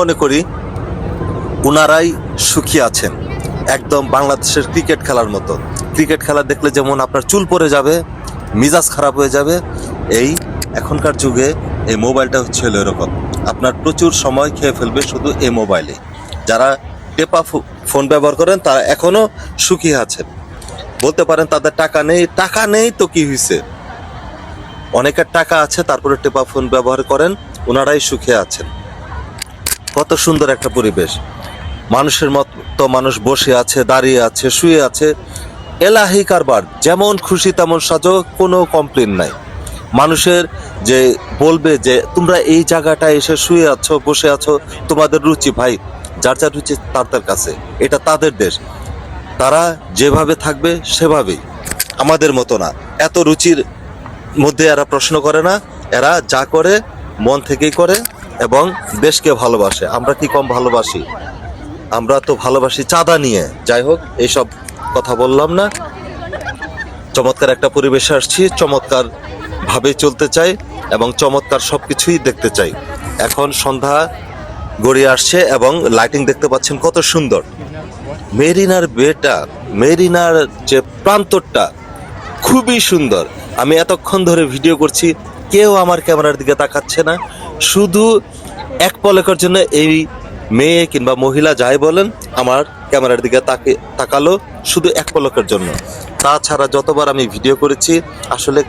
মনে করি ওনারাই সুখী আছেন, একদম বাংলাদেশের ক্রিকেট খেলার মতো। ক্রিকেট খেলা দেখলে যেমন আপনার চুল পড়ে যাবে, মিজাজ খারাপ হয়ে যাবে, এই এখনকার যুগে এই মোবাইলটা হচ্ছে হলো এরকম। আপনার প্রচুর সময় খেয়ে ফেলবে শুধু এই মোবাইলে। যারা টেপা ফোন ব্যবহার করেন তারা এখনও সুখী আছেন। বলতে পারেন তাদের টাকা নেই, টাকা নেই তো কি হয়েছে, অনেকের টাকা আছে তারপরে টেপা ফোন ব্যবহার করেন, ওনারাই সুখে আছেন। কত সুন্দর একটা পরিবেশ, মানুষের মতো মানুষ বসে আছে, দাঁড়িয়ে আছে, শুয়ে আছে, এলাহি কারবার, যেমন খুশি তেমন সাজো, কোনো কমপ্লেন নাই। মানুষের যে বলবে যে তোমরা এই জায়গাটায় এসে শুয়ে আছো, বসে আছো, তোমাদের রুচি, ভাই যার যার রুচি তার কাছে, এটা তাদের দেশ, তারা যেভাবে থাকবে সেভাবেই, আমাদের মতো না। এত রুচির মধ্যে এরা প্রশ্ন করে না, এরা যা করে মন থেকেই করে এবং দেশকে ভালোবাসে। আমরা কি কম ভালোবাসি? আমরা তো ভালোবাসি চাঁদা নিয়ে। যাই হোক, এইসব কথা বললাম না। চমৎকার একটা পরিবেশে আসছি, চমৎকার ভাবে চলতে চাই এবং চমৎকার সবকিছুই দেখতে চাই। এখন সন্ধ্যা গড়িয়ে আসছে এবং লাইটিং দেখতে পাচ্ছেন কত সুন্দর। মেরিনার বেটা, মেরিনার যে প্রান্তরটা খুবই সুন্দর। আমি এতক্ষণ ধরে ভিডিও করছি, কেউ আমার ক্যামেরার দিকে তাকাচ্ছে না, শুধু এক পলকের জন্য এই মেয়ে কিংবা মহিলা যাই বলেন আমার ক্যামেরার দিকে তাকালো, শুধু এক পলকের জন্য। তাছাড়া যতবার আমি ভিডিও করেছি আসলে